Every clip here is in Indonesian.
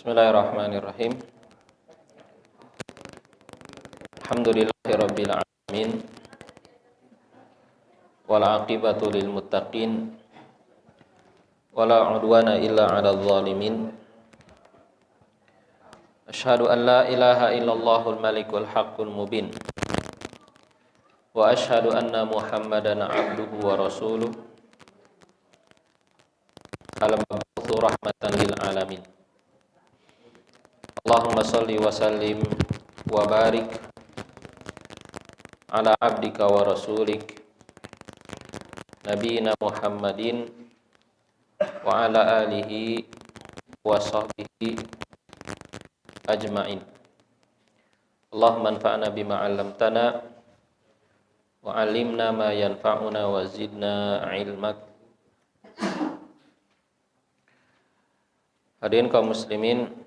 Bismillahirrahmanirrahim. Alhamdulillahirabbil alamin. Wal aqibatu lil muttaqin. Wala udwana illa 'alal zalimin. Asyhadu an la ilaha illallahul malikul haqqul mubin. Wa asyhadu anna Muhammadan 'abduhu wa rasuluh. Al-mab'utsu rahmatan lil alamin. Allahumma salli wa sallim wa barik ala abdika wa rasulik nabiyina Muhammadin wa ala alihi wa sahbihi ajma'in. Allahumma anfa'na bima 'allamtana wa 'allimna ma yanfa'una wa zidna ilmak. Hadirin kaum muslimin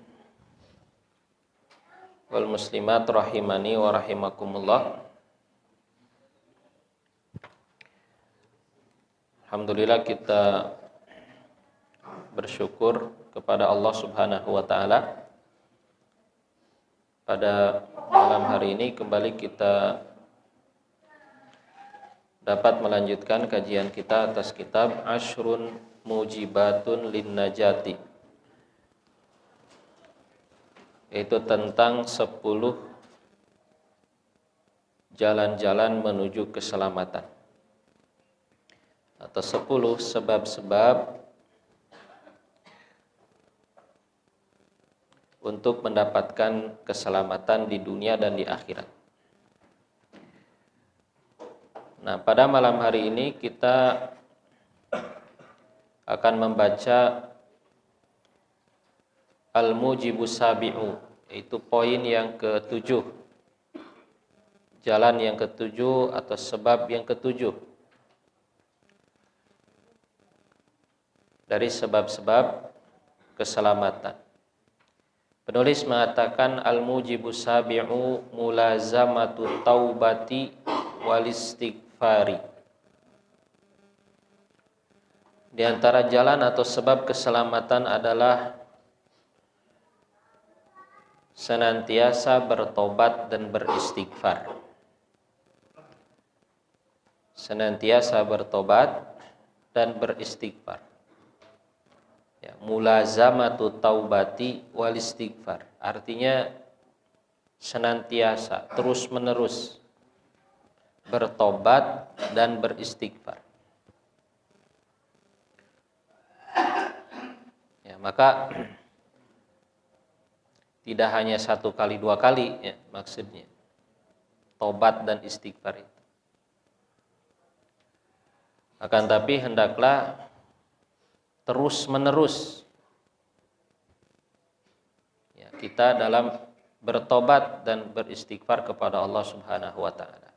wal muslimat rahimani wa rahimakumullah. Alhamdulillah kita bersyukur kepada Allah Subhanahu wa taala. Pada malam hari ini kembali kita dapat melanjutkan kajian kita atas kitab Ashrun Mujibatun Lin Najati, yaitu tentang 10 jalan-jalan menuju keselamatan atau 10 sebab-sebab untuk mendapatkan keselamatan di dunia dan di akhirat. Nah, pada malam hari ini kita akan membaca Al-Mujibus Sabi'u, yaitu poin yang ke-7, jalan yang ke-7 atau sebab yang ke-7 dari sebab-sebab keselamatan. Penulis mengatakan Al-Mujibus Sabi'u mulazamatu taubati wal istighfari. Di antara jalan atau sebab keselamatan adalah senantiasa bertobat dan beristighfar. Senantiasa bertobat dan beristighfar. Ya, mulazamatu taubati wal istighfar. Artinya senantiasa, terus-menerus bertobat dan beristighfar. Ya, maka tidak hanya 1 kali 2 kali ya, maksudnya tobat dan istighfar itu. Akan tapi hendaklah terus menerus ya, kita dalam bertobat dan beristighfar kepada Allah Subhanahu wa taala.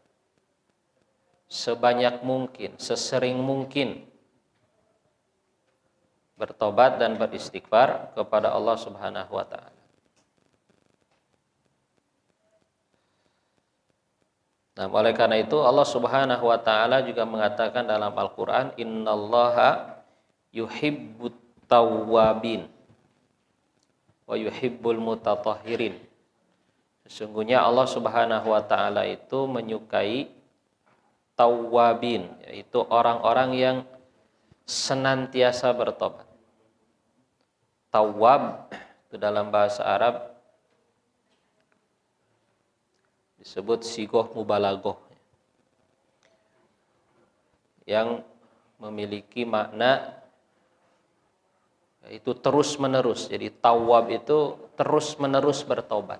Sebanyak mungkin, sesering mungkin bertobat dan beristighfar kepada Allah Subhanahu wa taala. Nah, oleh karena itu Allah Subhanahu wa taala juga mengatakan dalam Al-Qur'an, innallaha yuhibbut tawwabin wa yuhibbul mutatahhirin. Sesungguhnya Allah Subhanahu wa taala itu menyukai tawwabin, yaitu orang-orang yang senantiasa bertobat. Tawwab itu dalam bahasa Arab disebut sigoh mubalaghah, yang memiliki makna itu terus menerus. Jadi tawwab itu terus menerus bertobat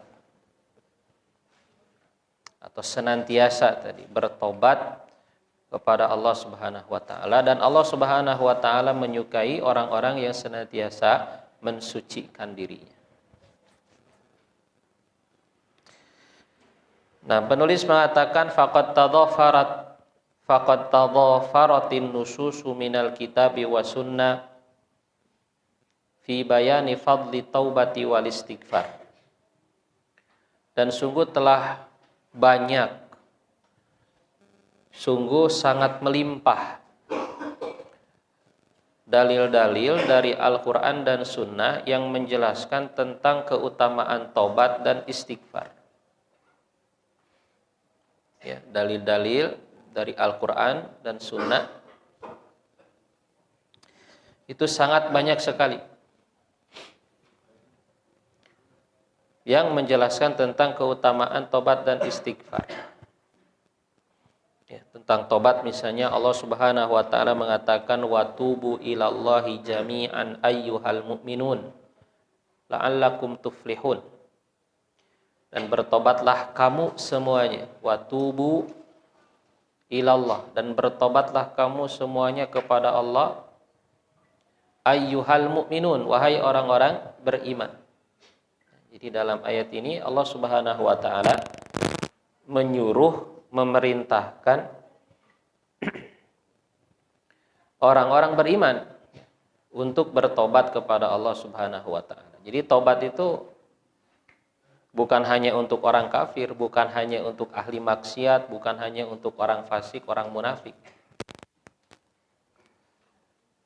atau senantiasa tadi bertobat kepada Allah Subhanahu wa taala, dan Allah Subhanahu wa taala menyukai orang-orang yang senantiasa mensucikan dirinya. Nah, penulis mengatakan faqad tadhafaratin nususu minal kitabi wa sunnah fi bayani fadli taubati wal istighfar. Dan sungguh telah banyak, sungguh sangat melimpah dalil-dalil dari Al-Quran dan Sunnah yang menjelaskan tentang keutamaan tobat dan istighfar. Ya, dalil-dalil dari Al-Quran dan Sunnah itu sangat banyak sekali yang menjelaskan tentang keutamaan tobat dan istighfar. Ya, tentang tobat misalnya Allah Subhanahu wa taala mengatakan watubu ilallahi jami'an ayyuhal mu'minun la'allakum tuflihun. Dan bertobatlah kamu semuanya, watubu ilallah, dan bertobatlah kamu semuanya kepada Allah, ayyuhal mu'minun, wahai orang-orang beriman. Jadi dalam ayat ini Allah Subhanahu wa taala menyuruh, memerintahkan orang-orang beriman untuk bertobat kepada Allah Subhanahu wa taala. Jadi tobat itu bukan hanya untuk orang kafir, bukan hanya untuk ahli maksiat, bukan hanya untuk orang fasik, orang munafik.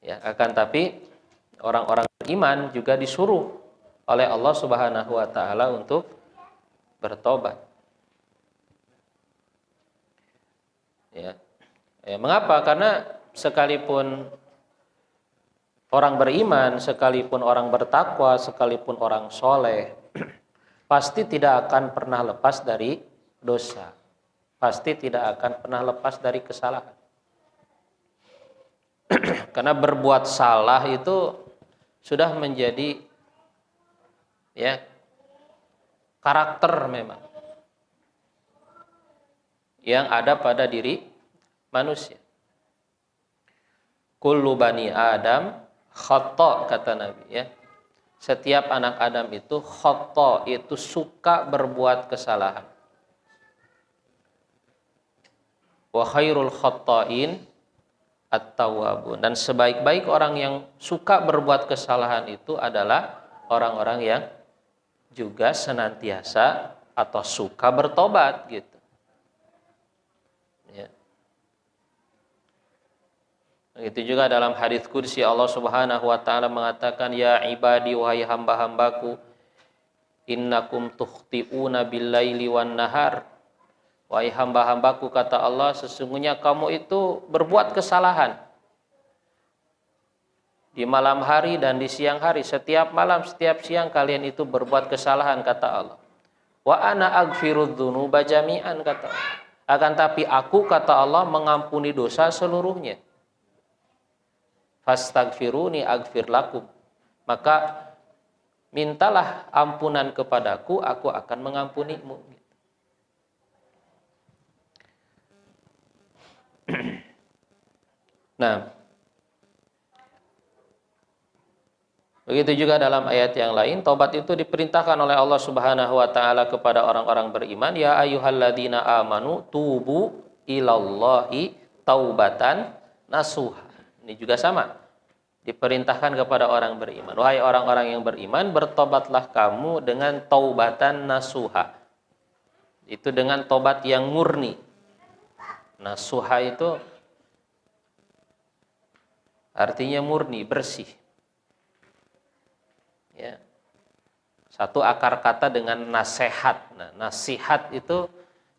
Ya, akan tapi orang-orang beriman juga disuruh oleh Allah Subhanahu wa taala untuk bertobat. Ya. Mengapa? Karena sekalipun orang beriman, sekalipun orang bertakwa, sekalipun orang soleh, pasti tidak akan pernah lepas dari dosa. Pasti tidak akan pernah lepas dari kesalahan. Karena berbuat salah itu sudah menjadi ya karakter memang yang ada pada diri manusia. Kullu bani Adam khata', kata Nabi ya. Setiap anak Adam itu khata', itu suka berbuat kesalahan. Wa khairul khata'in at-tawwabun. Dan sebaik-baik orang yang suka berbuat kesalahan itu adalah orang-orang yang juga senantiasa atau suka bertobat gitu. Begitu juga dalam hadits qudsi Allah Subhanahu wa taala mengatakan, ya ibadi, wahai hamba-hambaku, innakum tukhti'una bil-laili wan nahar. Wahai hamba-hambaku, kata Allah, sesungguhnya kamu itu berbuat kesalahan di malam hari dan di siang hari. Setiap malam, setiap siang kalian itu berbuat kesalahan, kata Allah. Wa ana aghfirudz dzunuba jami'an, kata Allah. Akan tapi aku, kata Allah, mengampuni dosa seluruhnya. Fastaghfiruni aghfir lakum. Maka mintalah ampunan kepadaku, aku akan mengampunimu. Nah, begitu juga dalam ayat yang lain, taubat itu diperintahkan oleh Allah Subhanahu wa taala kepada orang-orang beriman, ya ayyuhalladzina amanu tubu ilallahi taubatan nasuha. Ini juga sama, diperintahkan kepada orang beriman. Wahai orang-orang yang beriman, bertobatlah kamu dengan taubatan nasuha. Itu dengan tobat yang murni. Nasuha itu artinya murni, bersih. Ya. Satu akar kata dengan nasihat. Nah, nasihat itu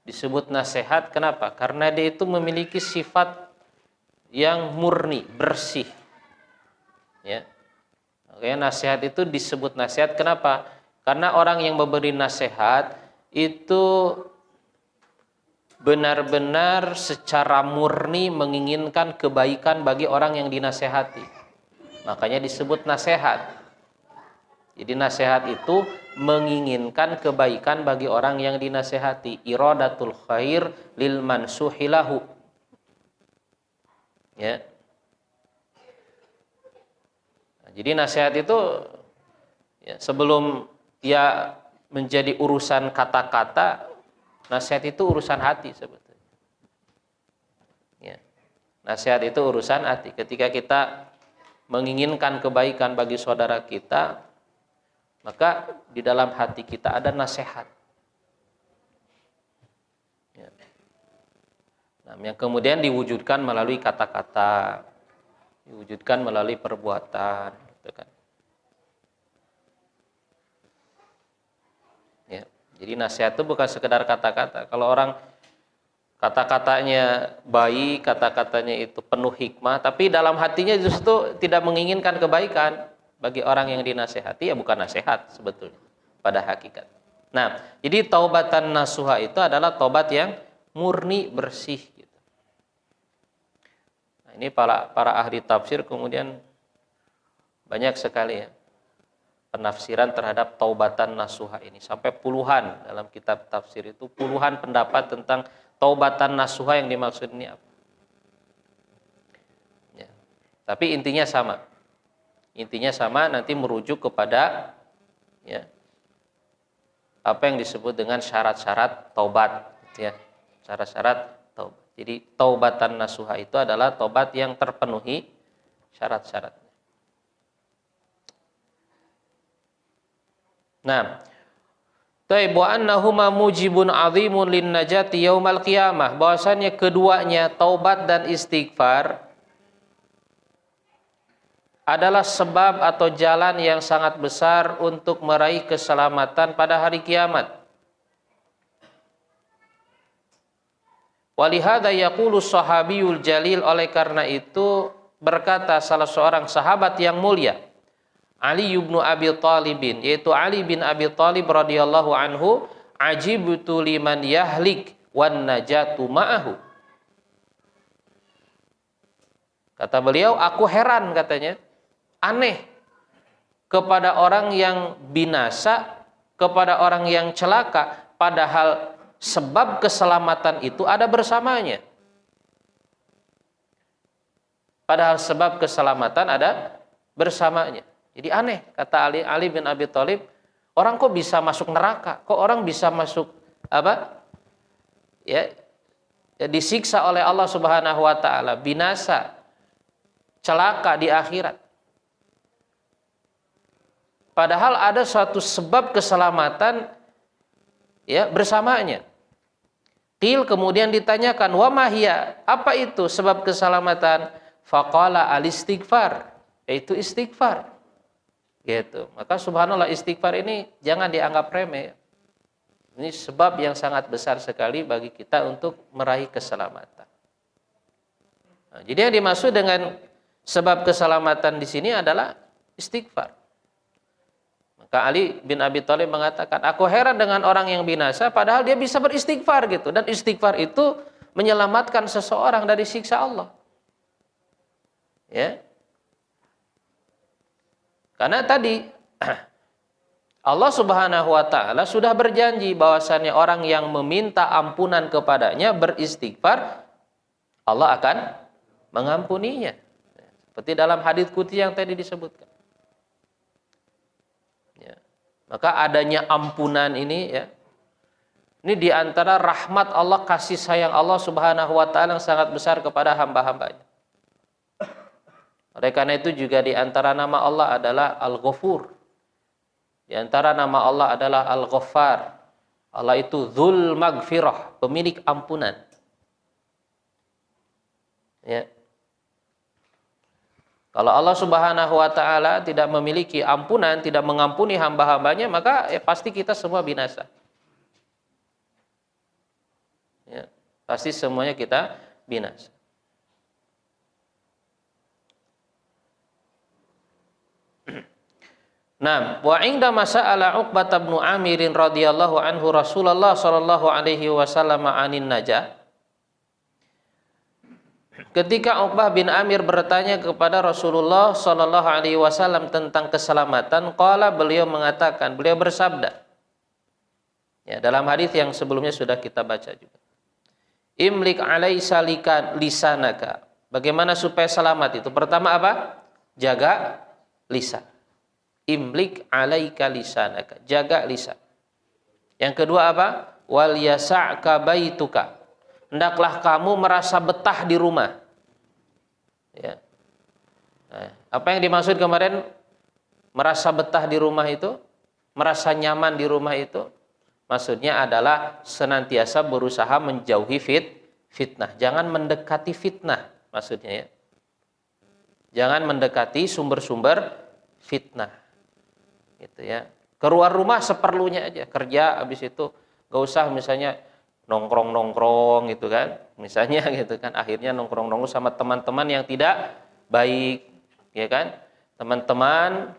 disebut nasihat kenapa? Karena dia itu memiliki sifat yang murni, bersih. Ya. Makanya nasihat itu disebut nasihat kenapa? Karena orang yang memberi nasihat itu benar-benar secara murni menginginkan kebaikan bagi orang yang dinasehati. Makanya disebut nasihat. Jadi nasihat itu menginginkan kebaikan bagi orang yang dinasehati. Iradatul khair lil mansuhilahu. Ya. Nah, jadi nasihat itu ya, sebelum dia menjadi urusan kata-kata, nasihat itu urusan hati sebetulnya. Ya. Nasihat itu urusan hati. Ketika kita menginginkan kebaikan bagi saudara kita, maka di dalam hati kita ada nasihat. Ya. Nah, yang kemudian diwujudkan melalui kata-kata. diwujudkan melalui perbuatan, gitu kan. Ya. Jadi nasihat itu bukan sekedar kata-kata. Kalau orang kata-katanya baik, kata-katanya itu penuh hikmah, tapi dalam hatinya justru tidak menginginkan kebaikan bagi orang yang dinasehati, ya bukan nasihat sebetulnya pada hakikat. Nah, jadi taubatan nasuha itu adalah taubat yang murni, bersih gitu. Nah, ini para ahli tafsir kemudian banyak sekali ya penafsiran terhadap taubatan nasuha ini, sampai puluhan dalam kitab tafsir itu, puluhan pendapat tentang taubatan nasuha yang dimaksud ini apa. Ya. Tapi intinya sama nanti merujuk kepada ya apa yang disebut dengan syarat-syarat taubat, ya, syarat-syarat taubat. Jadi taubatan nasuha itu adalah taubat yang terpenuhi syarat-syaratnya. Nah, wa annahuma mujibun azimun lin najati yaumal qiyamah, bahwasanya keduanya taubat dan istighfar adalah sebab atau jalan yang sangat besar untuk meraih keselamatan pada hari kiamat. Walihada yaqulu sahabiyul jalil, oleh karena itu berkata salah seorang sahabat yang mulia, Ali bin Abi Thalib, yaitu Ali bin Abi Thalib radhiyallahu anhu, ajibtu liman yahlik wan najatu ma'ahu. Kata beliau, aku heran, katanya, aneh kepada orang yang binasa, kepada orang yang celaka, padahal sebab keselamatan itu ada bersamanya. Padahal sebab keselamatan ada bersamanya. Jadi aneh, kata Ali bin Abi Thalib, orang kok bisa masuk neraka? Kok orang bisa masuk apa? Ya, disiksa oleh Allah Subhanahu wa taala, binasa, celaka di akhirat. Padahal ada suatu sebab keselamatan ya bersamanya. Qil, kemudian ditanyakan, wa mahia, apa itu sebab keselamatan? Faqala al-istighfar, yaitu istighfar. Gitu. Maka subhanallah, istighfar ini jangan dianggap remeh. Ini sebab yang sangat besar sekali bagi kita untuk meraih keselamatan. Nah, jadi yang dimaksud dengan sebab keselamatan di sini adalah istighfar. Maka Ali bin Abi Thalib mengatakan, aku heran dengan orang yang binasa padahal dia bisa beristighfar gitu, dan istighfar itu menyelamatkan seseorang dari siksa Allah. Ya. Karena tadi Allah Subhanahu wa taala sudah berjanji bahwasannya orang yang meminta ampunan kepadanya, beristighfar, Allah akan mengampuninya. Seperti dalam hadits qudsi yang tadi disebutkan. Ya. Maka adanya ampunan ini ya, ini diantara rahmat Allah, kasih sayang Allah Subhanahu wa taala yang sangat besar kepada hamba-hambanya. Oleh karena itu juga diantara nama Allah adalah Al-Ghafur. Di antara nama Allah adalah Al-Ghaffar. Allah itu Dzul Maghfirah, pemilik ampunan. Ya. Kalau Allah Subhanahu wa taala tidak memiliki ampunan, tidak mengampuni hamba-hambanya, maka pasti kita semua binasa. Ya, pasti semuanya kita binasa. Nah, wa inda masa'ala Uqbah bin Amir radhiyallahu anhu Rasulullah sallallahu alaihi wasallam anin najah. Ketika Uqbah bin Amir bertanya kepada Rasulullah sallallahu alaihi wasallam tentang keselamatan, qala, beliau mengatakan, beliau bersabda. Ya, dalam hadis yang sebelumnya sudah kita baca juga. Imlik alaisa lisanaka. Bagaimana supaya selamat itu? Pertama apa? Jaga lisan. Imlik alaika lisanaka, jaga lisan. Yang kedua apa? Wal yasa'ka baituka, hendaklah kamu merasa betah di rumah. Ya. Nah, apa yang dimaksud kemarin merasa betah di rumah itu, merasa nyaman di rumah itu, maksudnya adalah senantiasa berusaha menjauhi fitnah, jangan mendekati fitnah, maksudnya ya. Jangan mendekati sumber-sumber fitnah. Gitu ya. Keluar rumah seperlunya aja, kerja habis itu gak usah misalnya nongkrong-nongkrong gitu kan. Misalnya gitu kan, akhirnya nongkrong-nongkrong sama teman-teman yang tidak baik, ya kan? Teman-teman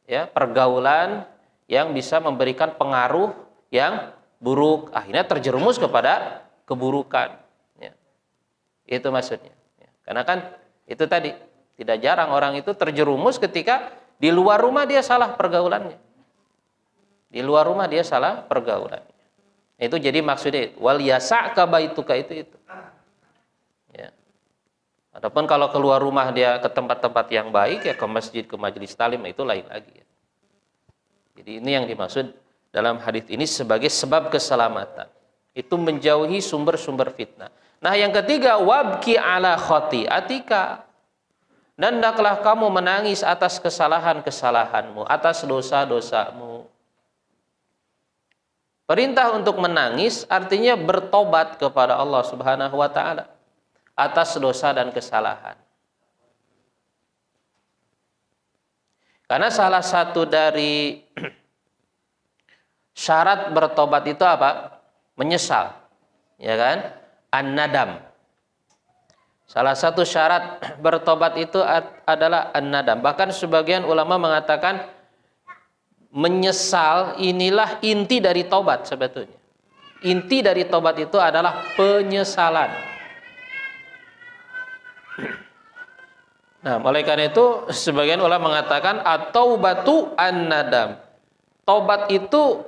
ya, pergaulan yang bisa memberikan pengaruh yang buruk, akhirnya terjerumus kepada keburukan. Ya. Itu maksudnya. Ya. Karena kan itu tadi, tidak jarang orang itu terjerumus ketika di luar rumah dia salah pergaulannya. Di luar rumah dia salah pergaulannya. Itu jadi maksudnya wal yasa'ka baituka itu. Ya. Adapun kalau keluar rumah dia ke tempat-tempat yang baik ya ke masjid, ke majelis talim itu lain lagi. Ya. Jadi ini yang dimaksud dalam hadis ini sebagai sebab keselamatan. Itu menjauhi sumber-sumber fitnah. Nah, yang ketiga wabki ala khati'atika. Dan hendaklah kamu menangis atas kesalahan-kesalahanmu, atas dosa-dosamu. Perintah untuk menangis artinya bertobat kepada Allah Subhanahu wa taala atas dosa dan kesalahan. Karena salah satu dari syarat bertobat itu apa? Menyesal. Ya kan? An-nadam. Salah satu syarat bertobat itu adalah an-nadam. Bahkan sebagian ulama mengatakan menyesal inilah inti dari tobat sebetulnya. Inti dari tobat itu adalah penyesalan. Nah, oleh karena itu sebagian ulama mengatakan at-taubatu an-nadam. Tobat itu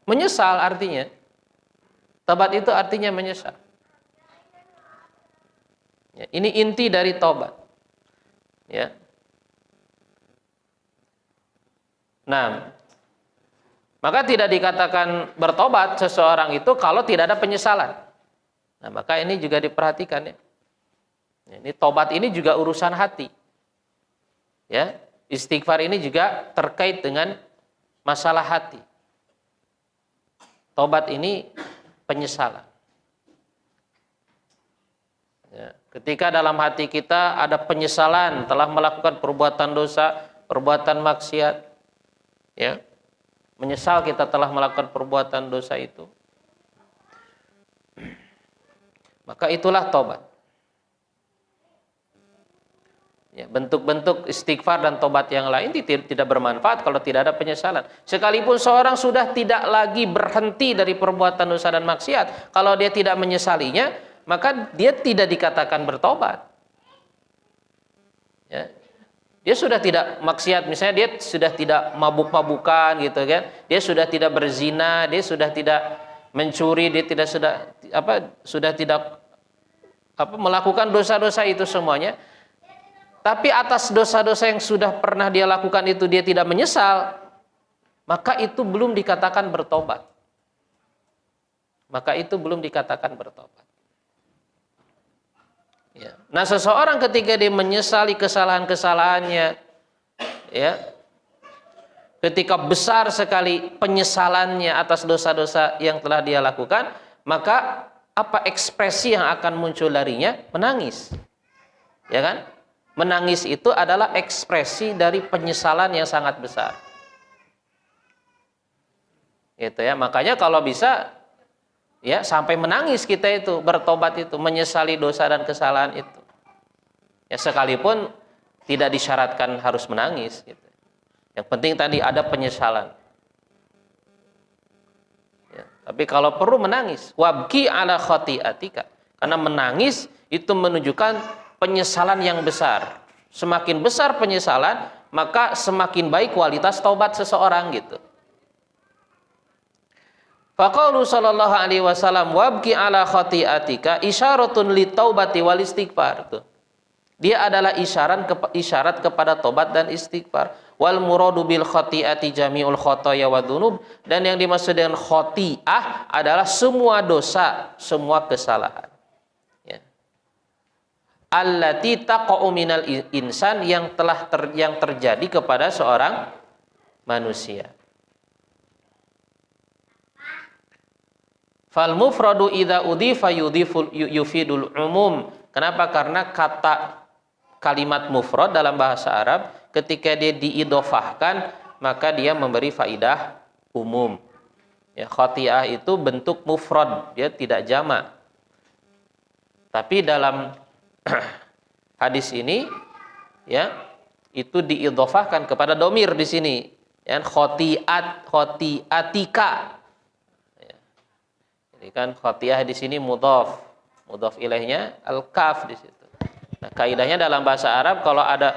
menyesal artinya. Tobat itu artinya menyesal. Ya, ini inti dari tobat. Ya. Nah, maka tidak dikatakan bertobat seseorang itu kalau tidak ada penyesalan. Nah, maka ini juga diperhatikan ya. Ini tobat ini juga urusan hati. Ya, istighfar ini juga terkait dengan masalah hati. Tobat ini penyesalan. Ya, ketika dalam hati kita ada penyesalan telah melakukan perbuatan dosa, perbuatan maksiat, ya, menyesal kita telah melakukan perbuatan dosa itu, maka itulah tobat. Ya, bentuk-bentuk istighfar dan tobat yang lain tidak bermanfaat kalau tidak ada penyesalan. Sekalipun seorang sudah tidak lagi berhenti dari perbuatan dosa dan maksiat, kalau dia tidak menyesalinya, maka dia tidak dikatakan bertobat. Ya. Dia sudah tidak maksiat, misalnya dia sudah tidak mabuk-mabukan gitu kan. Dia sudah tidak berzina, dia sudah tidak mencuri, dia sudah tidak melakukan dosa-dosa itu semuanya. Tapi atas dosa-dosa yang sudah pernah dia lakukan itu dia tidak menyesal, maka itu belum dikatakan bertobat. Maka itu belum dikatakan bertobat. Ya. Nah, seseorang ketika dia menyesali kesalahan-kesalahannya, ya, ketika besar sekali penyesalannya atas dosa-dosa yang telah dia lakukan, maka apa ekspresi yang akan muncul darinya? Menangis, ya kan? Menangis itu adalah ekspresi dari penyesalan yang sangat besar. Gitu ya. Makanya kalau bisa ya sampai menangis kita itu, bertobat itu, menyesali dosa dan kesalahan itu. Ya sekalipun tidak disyaratkan harus menangis gitu. Yang penting tadi ada penyesalan. Ya, tapi kalau perlu menangis, wabki ala khati'atika. Karena menangis itu menunjukkan penyesalan yang besar. Semakin besar penyesalan, maka semakin baik kualitas taubat seseorang gitu. Faqaulu sallallahu alaihi wasallam wabki ala khati'atika isyaratun litaubati wal istighfar. Tuh. Dia adalah isyarat kepada tobat dan istighfar. Wal muradu bil khati'ati jami'ul khotoya wa dzunub, dan yang dimaksud dengan khoti'ah adalah semua dosa, semua kesalahan. Ya. Allati taqa'u minal insan, yang terjadi kepada seorang manusia. Fal mufradu idza udhifa yufidul umum. Kenapa? Karena kata kalimat mufrad dalam bahasa Arab ketika dia diidhofahkan maka dia memberi faidah umum. Ya, khati'ah itu bentuk mufrad, dia tidak jamak. Tapi dalam hadis ini ya itu diidhofahkan kepada domir di sini. Ya, khoti'atika. Ya. Jadi kan khati'ah di sini mudhaf ilaihnya al-kaf di situ. Nah, kaidahnya dalam bahasa Arab kalau ada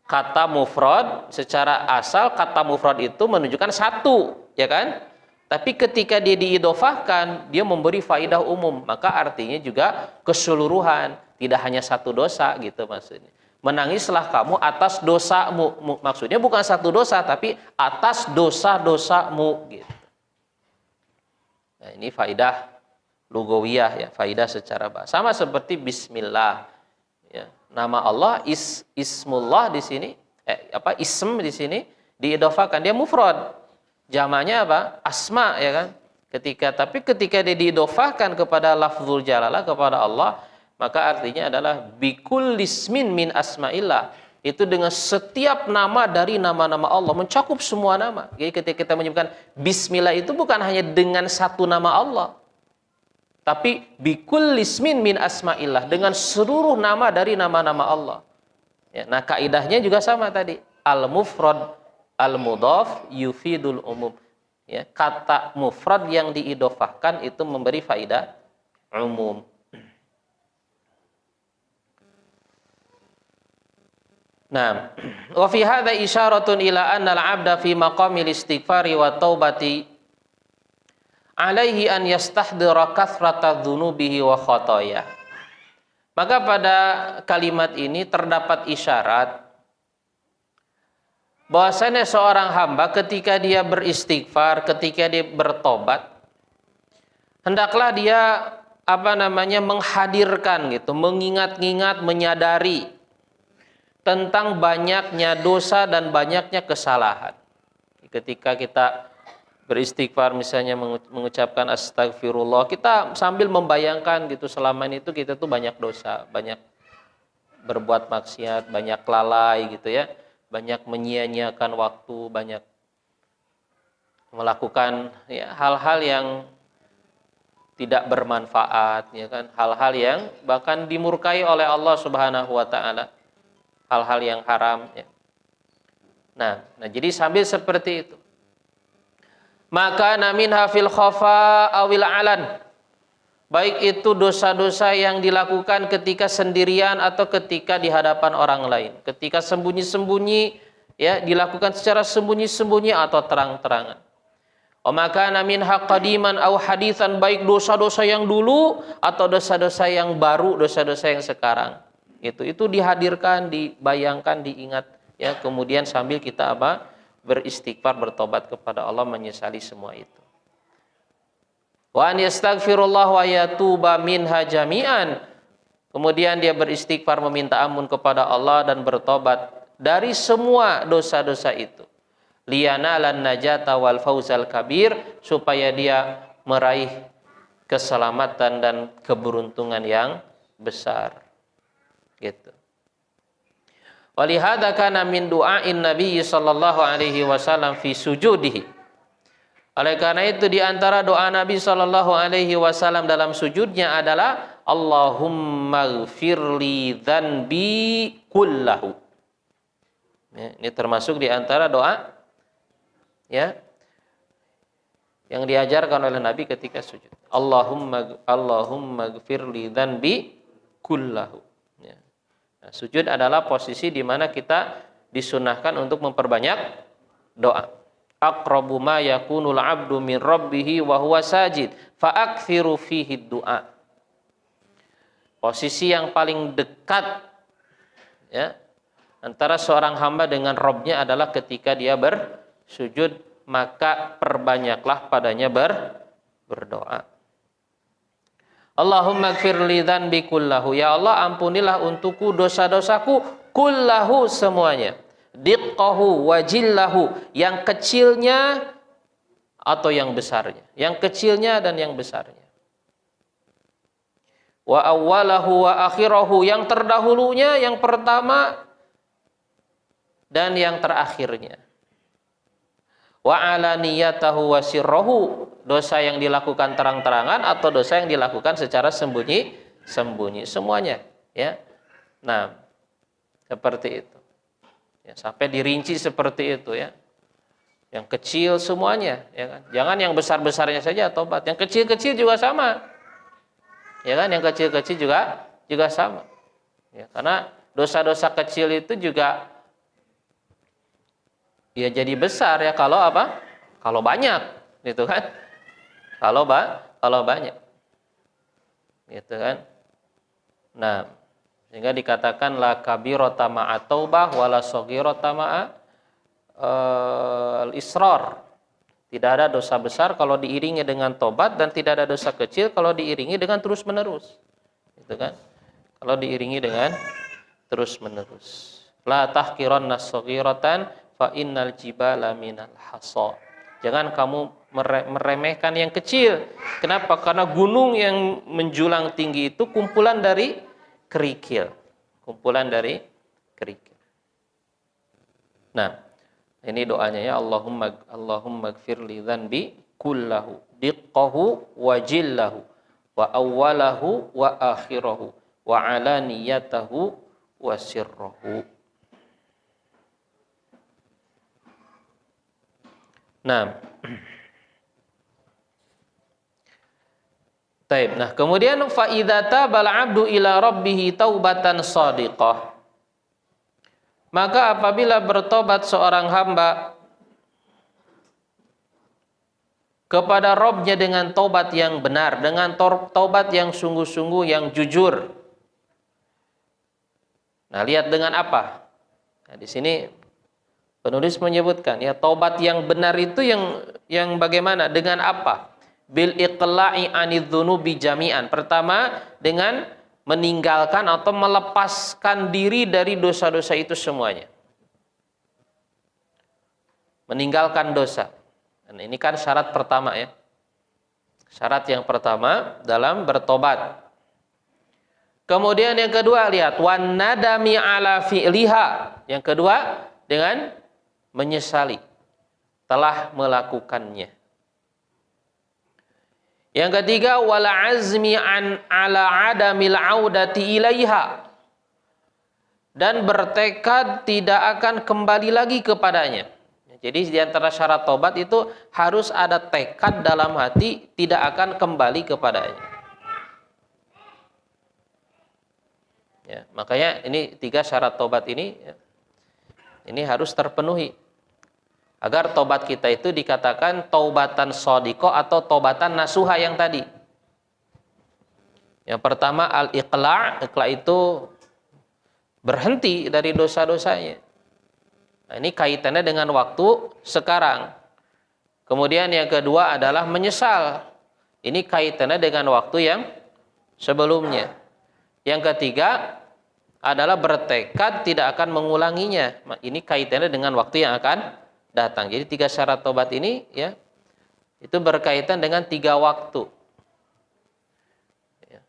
kata mufrad, secara asal kata mufrad itu menunjukkan satu, ya kan? Tapi ketika dia diidhofahkan, dia memberi faidah umum, maka artinya juga keseluruhan, tidak hanya satu dosa gitu maksudnya. Menangislah kamu atas dosamu, maksudnya bukan satu dosa, tapi atas dosa-dosamu gitu. Nah, ini faidah lugawiyah ya, faidah secara bahasa. Sama seperti bismillah. Ya, nama Allah ismullah di sini ism di sini diidhofahkan, dia mufrad. Jamaknya apa? Asma, ya kan? Ketika dia diidhofahkan kepada lafzul jalalah kepada Allah, maka artinya adalah bikul ismin min asma'illah. Itu dengan setiap nama dari nama-nama Allah, mencakup semua nama. Jadi ketika kita menyebutkan bismillah itu bukan hanya dengan satu nama Allah, tapi bikul ismin min asma'illah, dengan seluruh nama dari nama-nama Allah. Ya, nah kaidahnya juga sama tadi. Al-mufrad al-mudhaf yufidul umum. Ya, kata mufrad yang diidhofahkan itu memberi faidah umum. Nah, wa fi hadza isyaratun ila anna al-'abda fi maqamil istighfari wa taubati alaihi an yastahdira kathrata dzunubihi wa khotoya. Maka pada kalimat ini terdapat isyarat bahwasanya seorang hamba ketika dia beristighfar, ketika dia bertobat, hendaklah dia menghadirkan gitu, mengingat-ingat, menyadari tentang banyaknya dosa dan banyaknya kesalahan. Ketika kita beristighfar misalnya mengucapkan astagfirullah, kita sambil membayangkan gitu selama itu kita tuh banyak dosa, banyak berbuat maksiat, banyak lalai gitu ya, banyak menyia-nyiakan waktu, banyak melakukan ya hal-hal yang tidak bermanfaat, ya kan, hal-hal yang bahkan dimurkai oleh Allah Subhanahu wa taala, hal-hal yang haram ya. Nah jadi sambil seperti itu, maka minha fil khafa awil alan, baik itu dosa-dosa yang dilakukan ketika sendirian atau ketika di hadapan orang lain, ketika sembunyi-sembunyi ya, dilakukan secara sembunyi-sembunyi atau terang-terangan. Maka minha qadiman aw haditsan, baik dosa-dosa yang dulu atau dosa-dosa yang baru, dosa-dosa yang sekarang. Itu dihadirkan, dibayangkan, diingat ya, kemudian sambil kita beristighfar, bertobat kepada Allah, menyesali semua itu. Wa an yastaghfirullah wa yatuba minha jami'an. Kemudian dia beristighfar, meminta ampun kepada Allah dan bertobat dari semua dosa-dosa itu. Liyanalan najata wal fauzal kabir, supaya dia meraih keselamatan dan keberuntungan yang besar. Gitu. Walihada kana min du'ain Nabi sallallahu alaihi wasallam fi sujudihi. Oleh karena itu di antara doa Nabi sallallahu alaihi wasallam dalam sujudnya adalah Allahumma ighfirli dzanbi kullahu. Ya, ini termasuk di antara doa ya yang diajarkan oleh Nabi ketika sujud. Allahumma ighfirli dzanbi kullahu. Nah, sujud adalah posisi di mana kita disunahkan untuk memperbanyak doa. Aqrabu ma yakunul 'abdu min rabbih wa huwa sajid fa aktsiru fihi du'a. Posisi yang paling dekat ya antara seorang hamba dengan Rabb-nya adalah ketika dia bersujud, maka perbanyaklah padanya berdoa. Allahumma ighfirli dzanbi kullahu, ya Allah ampunilah untukku dosa-dosaku kullahu semuanya, diqqahu wa jillahu, yang kecilnya atau yang besarnya, yang kecilnya dan yang besarnya. wa awwalahu wa akhirahu, yang terdahulunya, yang pertama dan yang terakhirnya. Wa alaniyatahu wa sirrahu, dosa yang dilakukan terang-terangan atau dosa yang dilakukan secara sembunyi, semuanya, ya. Nah, seperti itu. Ya, sampai dirinci seperti itu, ya. Yang kecil semuanya, ya kan? Jangan yang besar-besarnya saja tobat, yang kecil-kecil juga sama. Ya kan, yang kecil-kecil juga sama. Ya, karena dosa-dosa kecil itu juga ya jadi besar ya kalau apa? Kalau banyak, gitu kan? Kalau banyak. Gitu kan? Nah, sehingga dikatakan la kabirata ma'a taubah wala shaghirata ma'a al-israr. Tidak ada dosa besar kalau diiringi dengan tobat, dan tidak ada dosa kecil kalau diiringi dengan terus-menerus. Gitu kan? Kalau diiringi dengan terus-menerus. La tahqiranna shaghiratan fa innal jibala minal hasa. Jangan kamu meremehkan yang kecil. Kenapa? Karena gunung yang menjulang tinggi itu kumpulan dari kerikil. Kumpulan dari kerikil. Nah, ini doanya ya, Allahumma gfir li dzanbi kullahu diqqahu wa jillahu wa awwalahu wa akhirahu wa alaniyatahu wa sirrahu. Nah, taib. Nah, kemudian fa idza tabal 'abdu ila rabbih taubatan shadiqah. Maka apabila bertobat seorang hamba kepada Rabb-nya dengan taubat yang benar, dengan taubat yang sungguh-sungguh, yang jujur. Nah, lihat dengan apa? Nah, di sini penulis menyebutkan ya, taubat yang benar itu yang bagaimana? Dengan apa? Bil iqla'i anidz-dzunubi jami'an. Pertama, dengan meninggalkan atau melepaskan diri dari dosa-dosa itu semuanya. Meninggalkan dosa. Dan ini kan syarat pertama ya. Syarat yang pertama dalam bertobat. Kemudian yang kedua, lihat wan nadami ala fi'liha. Yang kedua, dengan menyesali telah melakukannya. Yang ketiga, wal azmi an ala adamil audati ilaiha, dan bertekad tidak akan kembali lagi kepadanya. Jadi di antara syarat tobat itu harus ada tekad dalam hati tidak akan kembali kepadanya. Ya, makanya ini 3 syarat tobat ini harus terpenuhi agar tobat kita itu dikatakan taubatan shadiqah atau taubatan nasuha yang tadi. Yang pertama al-iqla', itu berhenti dari dosa-dosanya. Nah, ini kaitannya dengan waktu sekarang. Kemudian yang kedua adalah menyesal. Ini kaitannya dengan waktu yang sebelumnya. Yang ketiga adalah bertekad tidak akan mengulanginya. Ini kaitannya dengan waktu yang akan datang. Jadi 3 syarat tobat ini ya, itu berkaitan dengan 3 waktu. Ya.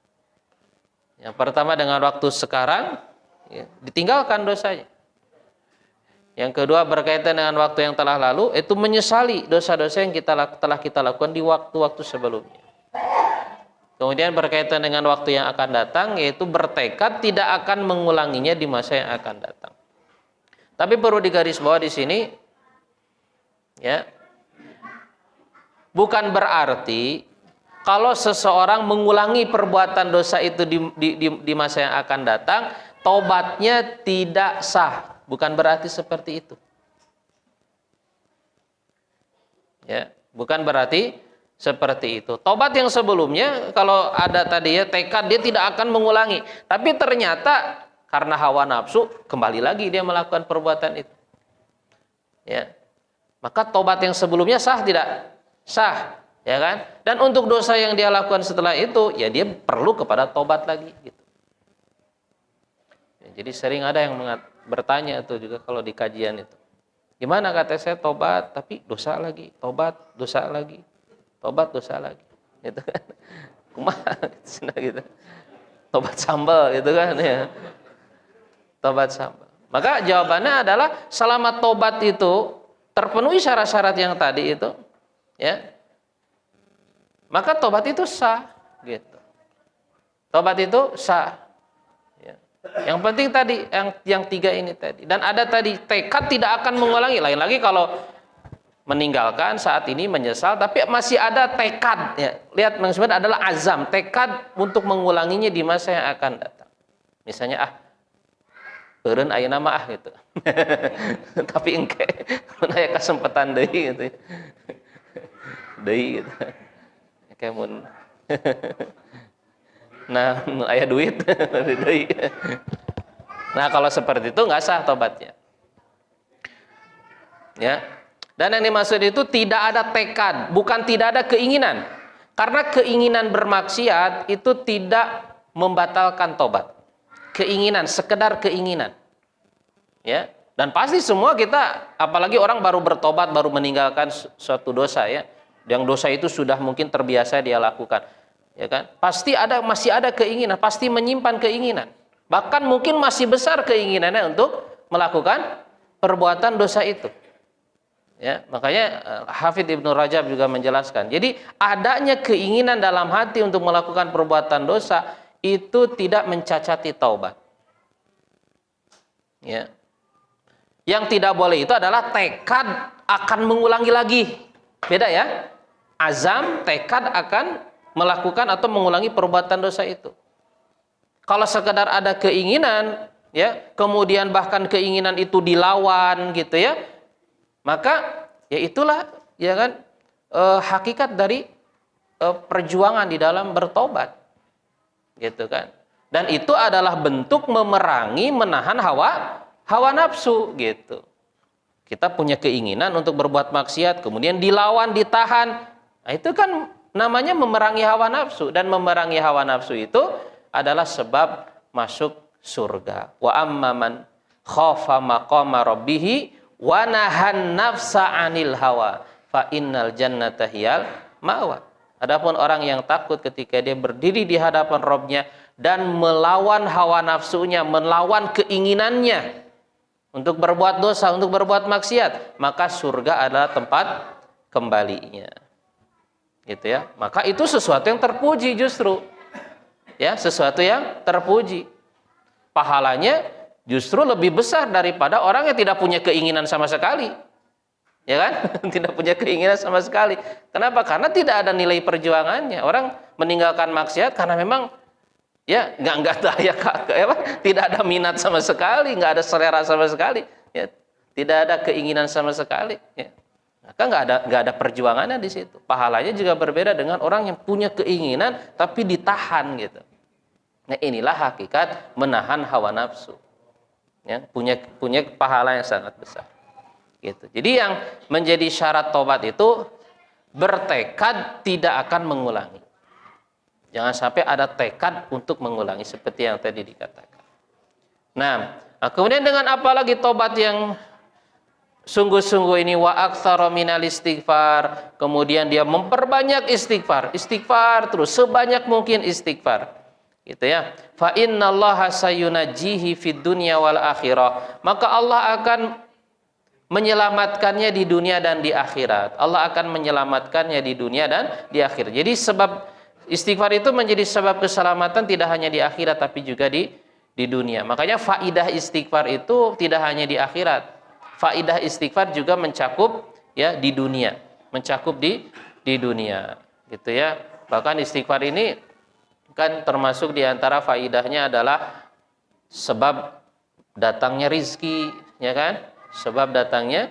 Yang pertama dengan waktu sekarang, ya, ditinggalkan dosanya. Yang kedua berkaitan dengan waktu yang telah lalu, itu menyesali dosa-dosa yang telah kita lakukan di waktu-waktu sebelumnya. Kemudian berkaitan dengan waktu yang akan datang, yaitu bertekad tidak akan mengulanginya di masa yang akan datang. Tapi perlu digarisbawahi di sini, ya, bukan berarti kalau seseorang mengulangi perbuatan dosa itu di masa yang akan datang, taubatnya tidak sah. Bukan berarti seperti itu. Ya, bukan berarti seperti itu. Taubat yang sebelumnya, kalau ada tadi ya tekad dia tidak akan mengulangi, tapi ternyata karena hawa nafsu kembali lagi dia melakukan perbuatan itu. Ya. Maka taubat yang sebelumnya sah tidak? Sah, ya kan? Dan untuk dosa yang dia lakukan setelah itu, ya dia perlu kepada taubat lagi gitu. Ya, jadi sering ada yang bertanya itu juga kalau di kajian itu. Gimana kata saya tobat tapi dosa lagi, tobat dosa lagi, tobat dosa lagi, gitu kan? Kumaha gitu. Tobat sambal gitu kan ya. Tobat sambal. Maka jawabannya adalah selama tobat itu terpenuhi syarat-syarat yang tadi itu, ya, maka tobat itu sah, gitu. Tobat itu sah. Ya. Yang penting tadi, yang tiga ini tadi. Dan ada tadi tekad tidak akan mengulangi. Lain lagi kalau meninggalkan saat ini menyesal, tapi masih ada tekad. Ya. Lihat, maksudnya adalah azam, tekad untuk mengulanginya di masa yang akan datang. Misalnya, beureun ayeuna mah gitu. Tapi engke aya kesempatan deui gitu. Deui gitu. Kayak mun nah, aya duit deui. Nah, kalau seperti itu nggak sah tobatnya. Ya. Dan yang dimaksud itu tidak ada tekad, bukan tidak ada keinginan. Karena keinginan bermaksiat itu tidak membatalkan tobat. Keinginan, sekedar keinginan. Ya. Dan pasti semua kita, apalagi orang baru bertobat, baru meninggalkan suatu dosa, ya. Yang dosa itu sudah mungkin terbiasa dia lakukan. Ya kan? Pasti masih ada keinginan, pasti menyimpan keinginan. Bahkan mungkin masih besar keinginannya untuk melakukan perbuatan dosa itu. Ya, makanya Hafidz Ibnu Rajab juga menjelaskan. Jadi adanya keinginan dalam hati untuk melakukan perbuatan dosa itu tidak mencacati taubat. Ya. Yang tidak boleh itu adalah tekad akan mengulangi lagi. Beda ya. Azam, tekad akan melakukan atau mengulangi perbuatan dosa itu. Kalau sekedar ada keinginan, ya, kemudian bahkan keinginan itu dilawan gitu ya, maka ya itulah, ya kan, hakikat dari perjuangan di dalam bertobat, gitu kan. Dan itu adalah bentuk memerangi, menahan hawa nafsu, gitu. Kita punya keinginan untuk berbuat maksiat, kemudian dilawan, ditahan. Nah, itu kan namanya memerangi hawa nafsu, dan memerangi hawa nafsu itu adalah sebab masuk surga. Wa amman khafa maqama rabbih wa nahan nafsa 'anil hawa fa innal jannata hiyal ma'wa. Adapun orang yang takut ketika dia berdiri di hadapan Rabb-nya dan melawan hawa nafsunya, melawan keinginannya untuk berbuat dosa, untuk berbuat maksiat, maka surga adalah tempat kembalinya. Gitu ya. Maka itu sesuatu yang terpuji justru. Ya, sesuatu yang terpuji. Pahalanya justru lebih besar daripada orang yang tidak punya keinginan sama sekali. Ya kan? Tidak punya keinginan sama sekali. Kenapa? Karena tidak ada nilai perjuangannya. Orang meninggalkan maksiat karena memang ya nggak daya, tidak ada minat sama sekali, nggak ada selera sama sekali, ya, tidak ada keinginan sama sekali, ya. Maka nggak ada perjuangannya di situ. Pahalanya juga berbeda dengan orang yang punya keinginan tapi ditahan gitu. Nah, inilah hakikat menahan hawa nafsu, ya, punya pahala yang sangat besar. Gitu. Jadi yang menjadi syarat tobat itu bertekad tidak akan mengulangi. Jangan sampai ada tekad untuk mengulangi seperti yang tadi dikatakan. Nah, kemudian dengan apa lagi tobat yang sungguh-sungguh ini? Wa aktsara minal istighfar. Kemudian dia memperbanyak istighfar. Istighfar terus sebanyak mungkin istighfar. Gitu ya. Fa innallaha sayunajjihi fid dunya wal akhirah. Maka Allah akan menyelamatkannya di dunia dan di akhirat. Allah akan menyelamatkannya di dunia dan di akhirat. Jadi sebab istighfar itu menjadi sebab keselamatan tidak hanya di akhirat tapi juga di dunia. Makanya faidah istighfar itu tidak hanya di akhirat. Faidah istighfar juga mencakup ya di dunia, mencakup di dunia, gitu ya. Bahkan istighfar ini kan termasuk di antara faidahnya adalah sebab datangnya rizki, ya kan? Sebab datangnya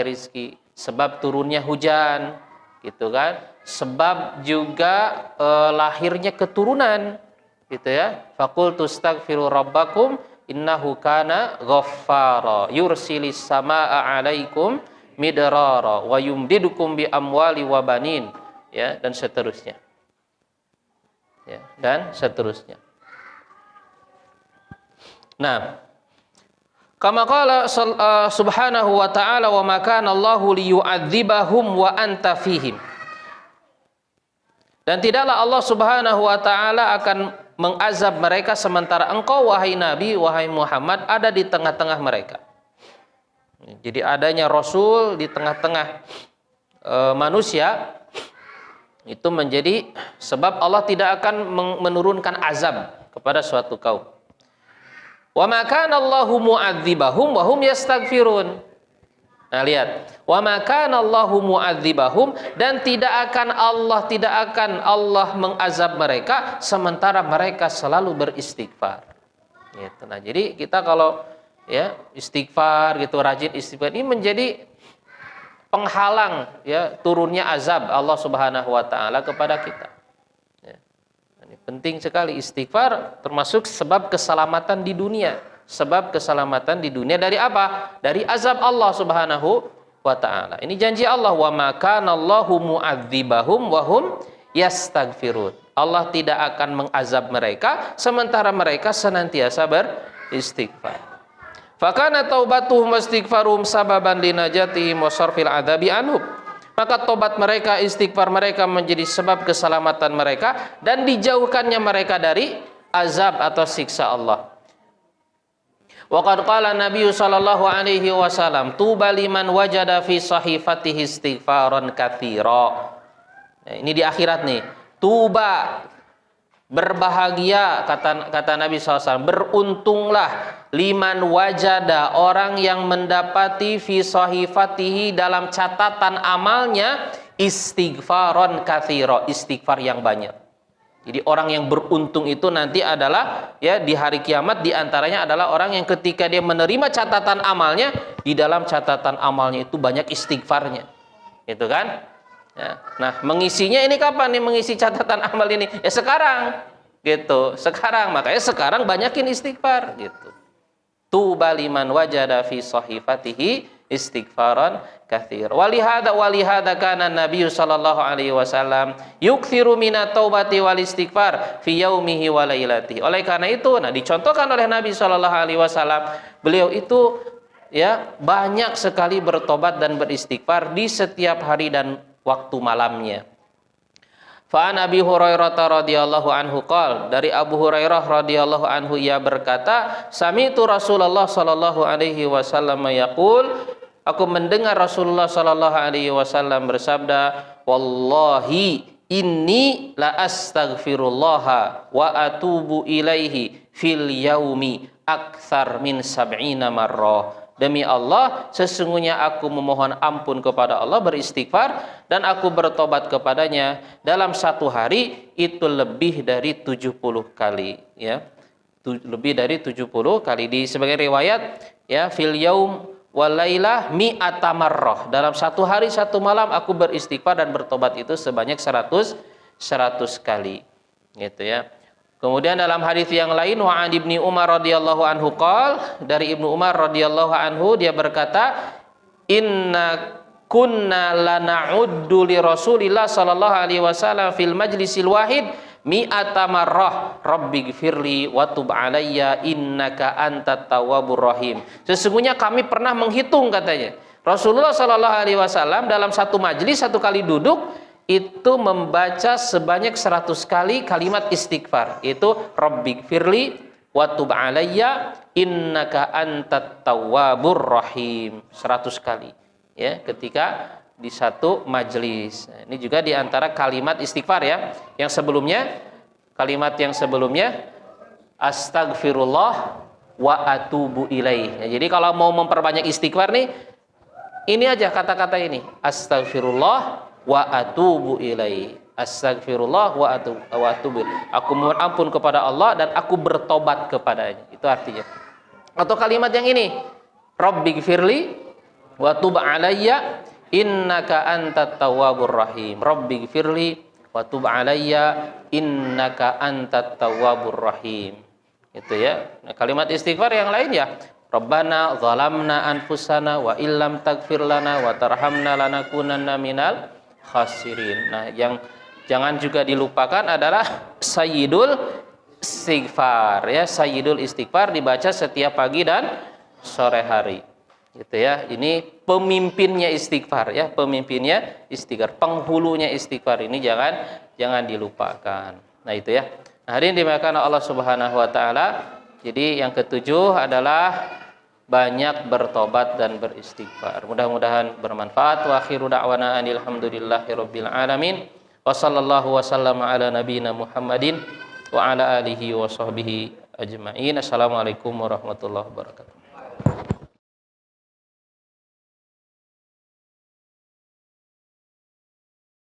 rizki, sebab turunnya hujan, gitu kan? Sebab juga lahirnya keturunan, gitu ya. Faqultu astaghfiru rabbakum innahu kana ghaffara yursilis samaa 'alaikum midrara wa yumdidukum bi amwali wa banin, ya, dan seterusnya. Ya, dan seterusnya. Nah, kama qala subhanahu wa ta'ala wa ma kana Allahu liyu'adzibahum wa anta fihim. Dan tidaklah Allah Subhanahu wa taala akan mengazab mereka sementara engkau wahai Nabi, wahai Muhammad ada di tengah-tengah mereka. Jadi adanya Rasul di tengah-tengah manusia itu menjadi sebab Allah tidak akan menurunkan azab kepada suatu kaum. Wa ma kana Allahu mu'adzibahum wa hum yastaghfirun. Nah lihat, wa ma kana Allahu mu'adzibahum, dan tidak akan Allah mengazab mereka sementara mereka selalu beristighfar. Gitu. Nah, jadi kita kalau ya istighfar gitu, rajin istighfar, ini menjadi penghalang ya turunnya azab Allah Subhanahu wa taala kepada kita. Ya. Ini penting sekali istighfar, termasuk sebab keselamatan di dunia. Sebab keselamatan di dunia dari apa? Dari azab Allah Subhanahu wa taala. Ini janji Allah, wa ma kana Allahu mu'adzibahum wa hum yastaghfirun. Allah tidak akan mengazab mereka sementara mereka senantiasa beristighfar. Fakana taubatuhum wastighfaruhum sababan linajatihim wa sarfil adzabi anhum. Maka tobat mereka, istighfar mereka menjadi sebab keselamatan mereka dan dijauhkannya mereka dari azab atau siksa Allah. Wa qad qala Nabi sallallahu alaihi wasallam, tuba liman wajada fi sahifatihi istighfaran katsira. Nah, ini di akhirat nih. Tuba, berbahagia kata Nabi SAW, beruntunglah liman wajada, orang yang mendapati fi sahifatihi, dalam catatan amalnya, istighfaran katsira, istighfar yang banyak. Jadi orang yang beruntung itu nanti adalah ya di hari kiamat, diantaranya adalah orang yang ketika dia menerima catatan amalnya, di dalam catatan amalnya itu banyak istighfarnya, gitu kan? Ya. Nah, mengisinya ini kapan nih mengisi catatan amal ini? Ya sekarang, gitu. Sekarang, makanya sekarang banyakin istighfar, gitu. Tuba liman wajada fi sahifatihi istighfaran katsir. Walihada kana Nabi sallallahu alaihi wasallam yukthiru minat taubati wal istighfar fi yaumihi wa lailatihi. Oleh karena itu, nah dicontohkan oleh Nabi sallallahu alaihi wasallam, beliau itu ya banyak sekali bertobat dan beristighfar di setiap hari dan waktu malamnya. Fa an Abi Hurairah radhiyallahu anhu qol, dari Abu Hurairah radhiyallahu anhu ia berkata, sami'tu Rasulullah sallallahu alaihi wasallam yaqul, aku mendengar Rasulullah sallallahu alaihi wasallam bersabda, wallahi inni la astaghfirullah wa atubu ilaihi fil yaumi aktsar min sab'ina marrah. Demi Allah, sesungguhnya aku memohon ampun kepada Allah, beristighfar, dan aku bertobat kepadanya dalam satu hari itu lebih dari 70 kali. Ya, lebih dari 70 kali. Di sebagai riwayat, ya, fil yaum wal lailah mi'ata marrah. Dalam satu hari satu malam aku beristighfar dan bertobat itu sebanyak 100 kali. Gitu ya. Kemudian dalam hadis yang lain, wa an Ibnu Umar radhiyallahu anhu qol, dari Ibnu Umar radhiyallahu anhu dia berkata, inna kunna lana'uddu li Rasulillah sallallahu alaihi wasallam fil majlisil wahid mi'ata marrah rabbighfirli wa tub alayya innaka antat tawwabur rahim. Sesungguhnya kami pernah menghitung, katanya, Rasulullah sallallahu alaihi wasallam dalam satu majlis, satu kali duduk itu membaca sebanyak 100 kali kalimat istighfar. Itu rabbighfirli wa tub alayya innaka antat tawwabur rahim. 100 kali. Ya, ketika di satu majelis. Nah, ini juga di antara kalimat istighfar ya. Yang sebelumnya, kalimat yang sebelumnya astagfirullah wa atubu ilaih. Ya, jadi kalau mau memperbanyak istighfar nih, ini aja kata-kata ini. Astagfirullah wa atubu ilaihi. Astagfirullah wa atubu. Aku mohon ampun kepada Allah dan aku bertobat kepadanya. Itu artinya. Atau kalimat yang ini, rabbighfirli wa tub alayya innaka antat tawwabur rahim. Rabbighfirli wa tub alayya innaka antat tawwabur rahim. Itu ya. Nah, kalimat istighfar yang lain ya, Rabbana zalamna anfusana wa illam taghfir lana wa tarhamna lanakunanna minal khasirin. Nah, yang jangan juga dilupakan adalah sayyidul istighfar ya. Sayyidul istighfar dibaca setiap pagi dan sore hari. Gitu ya. Ini pemimpinnya istighfar ya, pemimpinnya istighfar, penghulunya istighfar ini jangan dilupakan. Nah, itu ya. Hadirin dimuliakan Allah Subhanahu wa taala. Jadi yang ketujuh adalah banyak bertobat dan beristighfar. Mudah-mudahan bermanfaat. Wa akhiru da'wana alhamdulillahirabbil alamin. Wa sallallahu wasallam ala nabiyyina Muhammadin wa ala alihi wa sahbihi ajmain. Assalamualaikum warahmatullahi wabarakatuh.